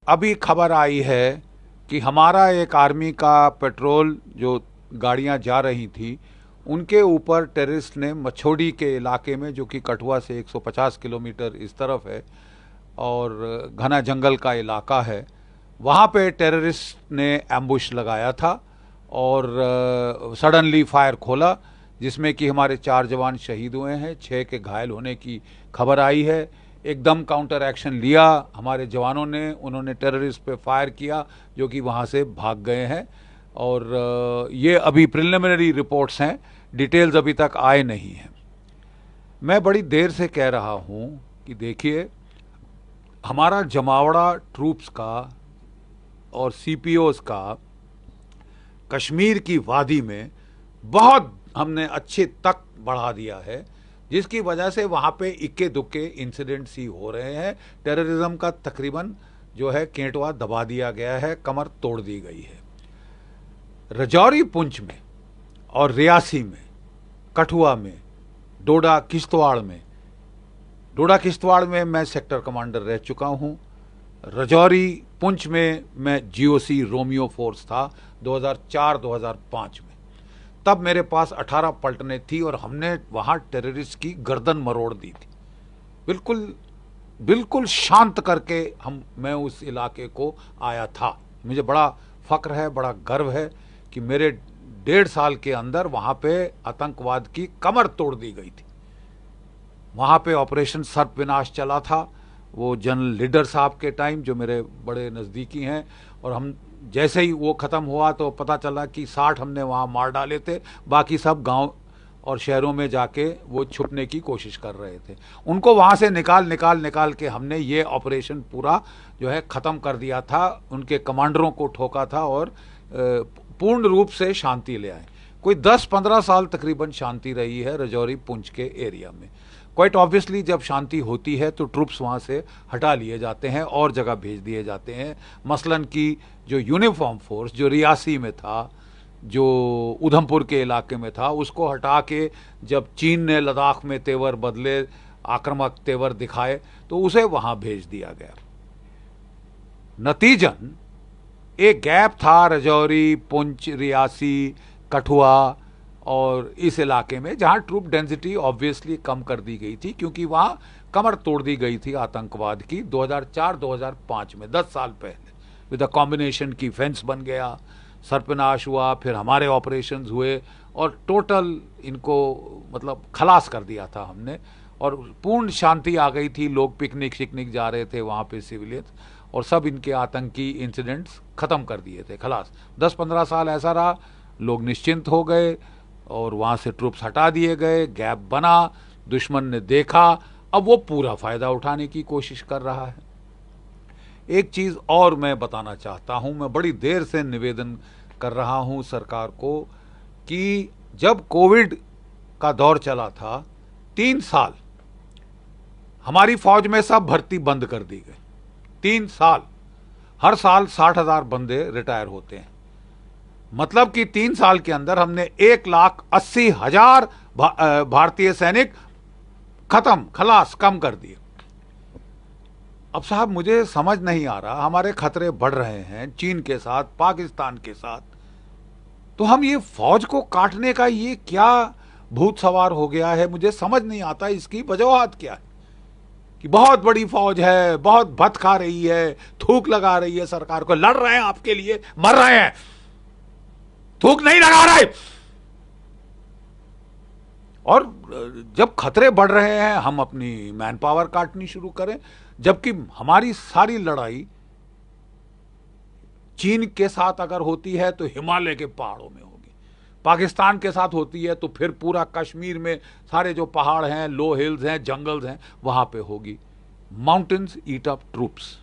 अभी खबर आई है कि हमारा एक आर्मी का पेट्रोल जो गाड़ियां जा रही थी उनके ऊपर टेररिस्ट ने मछोड़ी के इलाके में, जो कि कठुआ से 150 किलोमीटर इस तरफ है और घना जंगल का इलाका है, वहाँ पे टेररिस्ट ने एम्बुश लगाया था और सडनली फायर खोला, जिसमें कि हमारे 4 जवान शहीद हुए हैं, 6 के घायल होने की खबर आई है। एकदम काउंटर एक्शन लिया हमारे जवानों ने, उन्होंने टेररिस्ट पे फायर किया जो कि वहाँ से भाग गए हैं। और ये अभी प्रिलिमिनरी रिपोर्ट्स हैं, डिटेल्स अभी तक आए नहीं हैं। मैं बड़ी देर से कह रहा हूँ कि देखिए, हमारा जमावड़ा ट्रूप्स का और सीपीओस का कश्मीर की वादी में बहुत हमने अच्छे तक बढ़ा दिया है, जिसकी वजह से वहाँ पे इक्के दुक्के इंसिडेंट्स ही हो रहे हैं। टेररिज्म का तकरीबन जो है केंटवा दबा दिया गया है, कमर तोड़ दी गई है। रजौरी पुंछ में और रियासी में, कठुआ में, डोडा किश्तवाड़ में मैं सेक्टर कमांडर रह चुका हूँ। रजौरी पुंछ में मैं जीओसी रोमियो फोर्स था 2004-2005 में। तब मेरे पास 18 पलटनें थी और हमने वहाँ टेररिस्ट की गर्दन मरोड़ दी थी, बिल्कुल शांत करके मैं उस इलाके को आया था। मुझे बड़ा फक्र है, बड़ा गर्व है कि मेरे 1.5 साल के अंदर वहाँ पे आतंकवाद की कमर तोड़ दी गई थी। वहाँ पे ऑपरेशन सर्प विनाश चला था, वो जनरल लीडर साहब के टाइम, जो मेरे बड़े नज़दीकी हैं। और हम जैसे ही वो ख़त्म हुआ तो पता चला कि 60 हमने वहाँ मार डाले थे, बाकी सब गांव और शहरों में जाके वो छुपने की कोशिश कर रहे थे। उनको वहाँ से निकाल के हमने ये ऑपरेशन पूरा जो है ख़त्म कर दिया था, उनके कमांडरों को ठोका था और पूर्ण रूप से शांति ले आए। कोई 10-15 साल तकरीबन शांति रही है रजौरी पुंछ के एरिया में। क्वाइट ऑब्वियसली जब शांति होती है तो ट्रूप्स वहाँ से हटा लिए जाते हैं और जगह भेज दिए जाते हैं। मसलन की जो यूनिफॉर्म फोर्स जो रियासी में था, जो उधमपुर के इलाके में था, उसको हटा के जब चीन ने लद्दाख में तेवर बदले, आक्रामक तेवर दिखाए, तो उसे वहाँ भेज दिया गया। नतीजन एक गैप था रजौरी, पुंछ, रियासी, कठुआ और इस इलाके में, जहां ट्रूप डेंसिटी ऑब्वियसली कम कर दी गई थी, क्योंकि वहां कमर तोड़ दी गई थी आतंकवाद की 2004-2005 में, 10 साल पहले। विद अ कॉम्बिनेशन की फेंस बन गया, सर्पनाश हुआ, फिर हमारे ऑपरेशंस हुए और टोटल इनको मतलब खलास कर दिया था हमने और पूर्ण शांति आ गई थी। लोग पिकनिक शिकनिक जा रहे थे वहाँ पे, सिविलियंस, और सब इनके आतंकी इंसिडेंट्स ख़त्म कर दिए थे, खलास। 10-15 साल ऐसा रहा, लोग निश्चिंत हो गए और वहाँ से ट्रूप्स हटा दिए गए, गैप बना, दुश्मन ने देखा, अब वो पूरा फ़ायदा उठाने की कोशिश कर रहा है। एक चीज़ और मैं बताना चाहता हूँ, मैं बड़ी देर से निवेदन कर रहा हूँ सरकार को कि जब कोविड का दौर चला था, 3 साल हमारी फौज में सब भर्ती बंद कर दी गई। 3 साल, हर साल 60,000 बंदे रिटायर होते हैं। मतलब कि 3 साल के अंदर हमने 1,80,000 भारतीय सैनिक खत्म, खलास, कम कर दिए। अब साहब मुझे समझ नहीं आ रहा, हमारे खतरे बढ़ रहे हैं चीन के साथ, पाकिस्तान के साथ, तो हम ये फौज को काटने का ये क्या भूत सवार हो गया है, मुझे समझ नहीं आता इसकी वजूहत क्या है। कि बहुत बड़ी फौज है, बहुत भत खा रही है, थूक लगा रही है सरकार को, लड़ रहे हैं आपके लिए, मर रहे हैं, थूक नहीं लगा रहे। और जब खतरे बढ़ रहे हैं हम अपनी मैन पावर काटनी शुरू करें, जबकि हमारी सारी लड़ाई चीन के साथ अगर होती है तो हिमालय के पहाड़ों में होगी, पाकिस्तान के साथ होती है तो फिर पूरा कश्मीर में सारे जो पहाड़ हैं, लो हिल्स हैं, जंगल्स हैं, वहां पे होगी। माउंटेन्स ईट अप ट्रूप्स।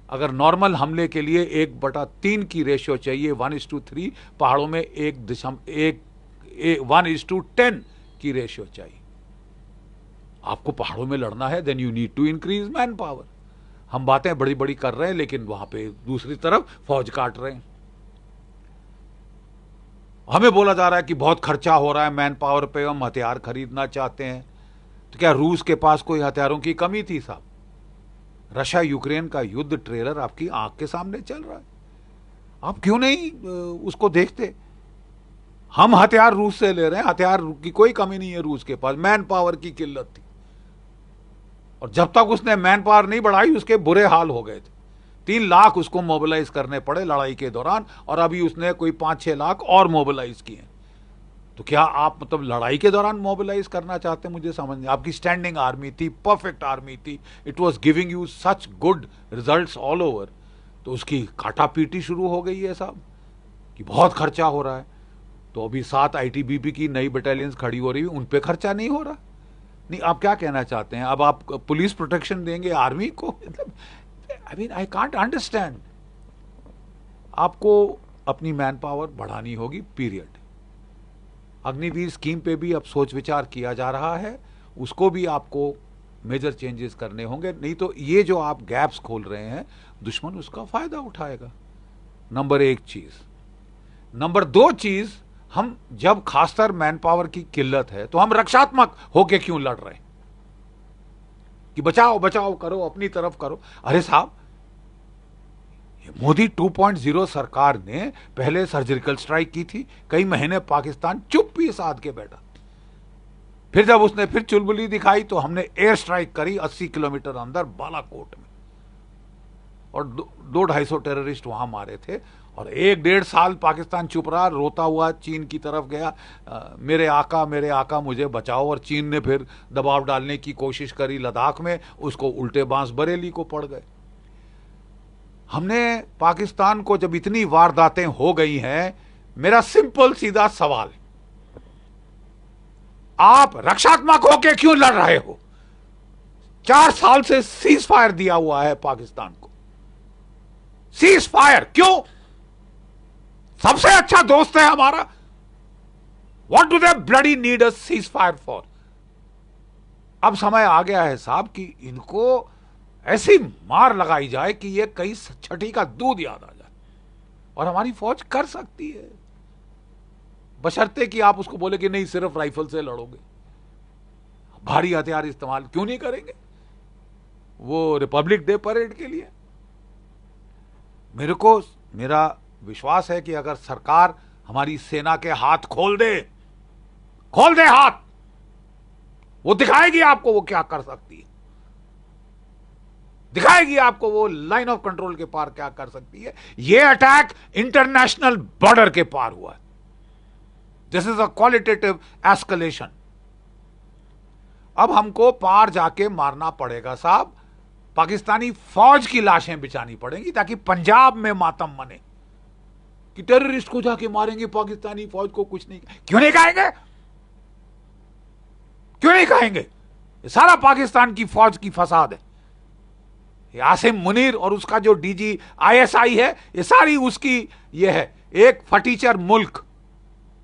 अगर नॉर्मल हमले के लिए 1/3 की रेशियो चाहिए, 1:3, पहाड़ों में 1:10 की रेशियो चाहिए। आपको पहाड़ों में लड़ना है, then you need to increase man power. हम बातें बड़ी बड़ी कर रहे हैं लेकिन वहां पे दूसरी तरफ फौज काट रहे हैं। हमें बोला जा रहा है कि बहुत खर्चा हो रहा है मैन पावर पे, हम हथियार खरीदना चाहते हैं। तो क्या रूस के पास कोई हथियारों की कमी थी साहब? रशिया यूक्रेन का युद्ध ट्रेलर आपकी आंख के सामने चल रहा है, आप क्यों नहीं उसको देखते? हम हथियार रूस से ले रहे हैं, हथियार की कोई कमी नहीं है रूस के पास, मैन पावर की किल्लत थी, और जब तक उसने मैन पावर नहीं बढ़ाई उसके बुरे हाल हो गए थे। 3 लाख उसको मोबिलाइज करने पड़े लड़ाई के दौरान, और अभी उसने कोई 5-6 लाख और मोबिलाइज किए। तो क्या आप मतलब लड़ाई के दौरान मोबिलाइज करना चाहते हैं? मुझे समझ नहीं। आपकी स्टैंडिंग आर्मी थी, परफेक्ट आर्मी थी, it was giving you such good results all over, तो उसकी काटापीटी शुरू हो गई है साहब कि बहुत खर्चा हो रहा है। तो अभी 7 आईटीबीपी की नई बटालियंस खड़ी हो रही है, उन पे खर्चा नहीं हो रहा। नहीं, आप क्या कहना चाहते हैं? अब आप पुलिस प्रोटेक्शन देंगे आर्मी को? मतलब I mean I can't understand. आपको अपनी मैन पावर बढ़ानी होगी, पीरियड। अग्निवीर स्कीम पे भी अब सोच विचार किया जा रहा है, उसको भी आपको मेजर चेंजेस करने होंगे, नहीं तो ये जो आप गैप्स खोल रहे हैं दुश्मन उसका फायदा उठाएगा। नंबर 1 चीज। नंबर 2 चीज, हम जब खासकर मैन पावर की किल्लत है तो हम रक्षात्मक होके क्यों लड़ रहे हैं कि बचाओ बचाओ करो, अपनी तरफ करो? अरे साहब, मोदी 2.0 सरकार ने पहले सर्जिकल स्ट्राइक की थी, कई महीने पाकिस्तान चुप्पी साध के बैठा। फिर जब उसने फिर चुलबुली दिखाई तो हमने एयर स्ट्राइक करी 80 किलोमीटर अंदर बालाकोट में, और 200-250 टेररिस्ट वहां मारे थे। और 1-1.5 साल पाकिस्तान चुप रहा, रोता हुआ चीन की तरफ गया, मेरे आका मुझे बचाओ। और चीन ने फिर दबाव डालने की कोशिश करी लद्दाख में, उसको उल्टे बांस बरेली को पड़ गए। हमने पाकिस्तान को जब इतनी वारदातें हो गई हैं, मेरा सिंपल सीधा सवाल, आप रक्षात्मक होके क्यों लड़ रहे हो? 4 साल से सीज फायर दिया हुआ है पाकिस्तान को, सीज फायर क्यों? सबसे अच्छा दोस्त है हमारा, what do they bloody need a cease fire for? अब समय आ गया है साहब कि इनको ऐसी मार लगाई जाए कि ये कई छठी का दूध याद आ जाए, और हमारी फौज कर सकती है, बशर्ते कि आप उसको बोले कि नहीं सिर्फ राइफल से लड़ोगे, भारी हथियार इस्तेमाल क्यों नहीं करेंगे वो रिपब्लिक डे परेड के लिए? मेरा विश्वास है कि अगर सरकार हमारी सेना के हाथ खोल दे हाथ, वो दिखाएगी आपको वो क्या कर सकती है, दिखाएगी आपको वो लाइन ऑफ कंट्रोल के पार क्या कर सकती है। ये अटैक इंटरनेशनल बॉर्डर के पार हुआ है। This is a qualitative escalation. अब हमको पार जाके मारना पड़ेगा साहब, पाकिस्तानी फौज की लाशें बिछानी पड़ेंगी ताकि पंजाब में मातम मने कि टेररिस्ट को जाके मारेंगे, पाकिस्तानी फौज को कुछ नहीं। क्यों नहीं कहेंगे? क्यों नहीं कहेंगे? ये सारा पाकिस्तान की फौज की फसाद है। आसिम मुनीर और उसका जो डीजी आईएसआई है, ये सारी उसकी ये है। एक फटीचर मुल्क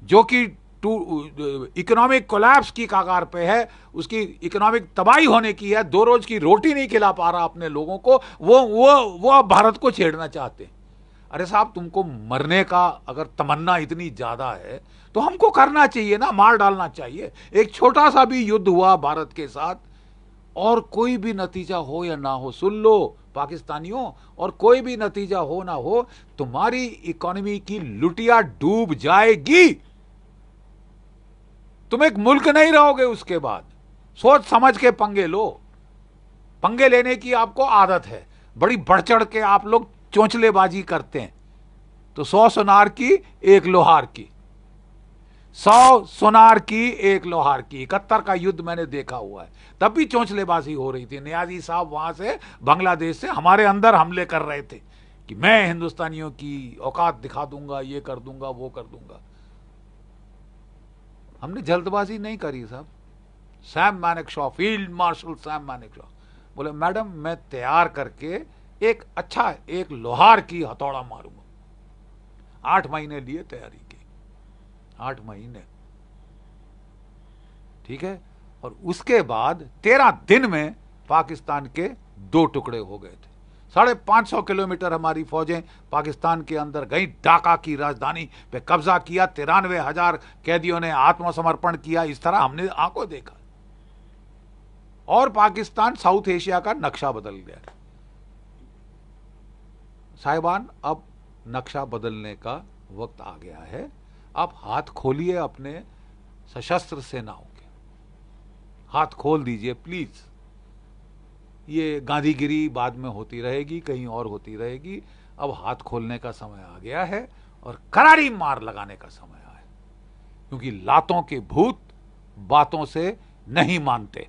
जो कि इकोनॉमिक कोलैप्स की कगार पे है, उसकी इकोनॉमिक तबाही होने की है, 2 रोज की रोटी नहीं खिला पा रहा अपने लोगों को, वो अब भारत को छेड़ना चाहते हैं। अरे साहब, तुमको मरने का अगर तमन्ना इतनी ज्यादा है तो हमको करना चाहिए ना, मार डालना चाहिए। एक छोटा सा भी युद्ध हुआ भारत के साथ, और कोई भी नतीजा हो या ना हो, सुन लो पाकिस्तानियों, और कोई भी नतीजा हो ना हो, तुम्हारी इकोनॉमी की लुटिया डूब जाएगी। तुम एक मुल्क नहीं रहोगे उसके बाद। सोच समझ के पंगे लो। पंगे लेने की आपको आदत है, बड़ी बढ़ चढ़ के आप लोग चोंचलेबाजी करते हैं। तो 100 सुनार की 1 लोहार की, 100 सुनार की 1 लोहार की। 71 का युद्ध मैंने देखा हुआ है, तब भी चोंचलेबाजी हो रही थी। नियाजी साहब वहां से बांग्लादेश से हमारे अंदर हमले कर रहे थे कि मैं हिंदुस्तानियों की औकात दिखा दूंगा, ये कर दूंगा, वो कर दूंगा। हमने जल्दबाजी नहीं करी साहब। Sam Manekshaw, field marshal Sam Manekshaw बोले, मैडम मैं तैयार करके एक अच्छा 1 लोहार की हथौड़ा मारूंगा। 8 महीने लिए तैयारी की, 8 महीने, ठीक है। और उसके बाद 13 दिन में पाकिस्तान के 2 टुकड़े हो गए थे। 550 किलोमीटर हमारी फौजें पाकिस्तान के अंदर गई, ढाका की राजधानी पे कब्जा किया, 93,000 कैदियों ने आत्मसमर्पण किया। इस तरह हमने आंखों देखा, और पाकिस्तान साउथ एशिया का नक्शा बदल गया। साहिबान, अब नक्शा बदलने का वक्त आ गया है। आप हाथ खोलिए अपने सशस्त्र सेनाओं के, हाथ खोल दीजिए प्लीज। ये गांधीगिरी बाद में होती रहेगी, कहीं और होती रहेगी। अब हाथ खोलने का समय आ गया है और करारी मार लगाने का समय आया है, क्योंकि लातों के भूत बातों से नहीं मानते।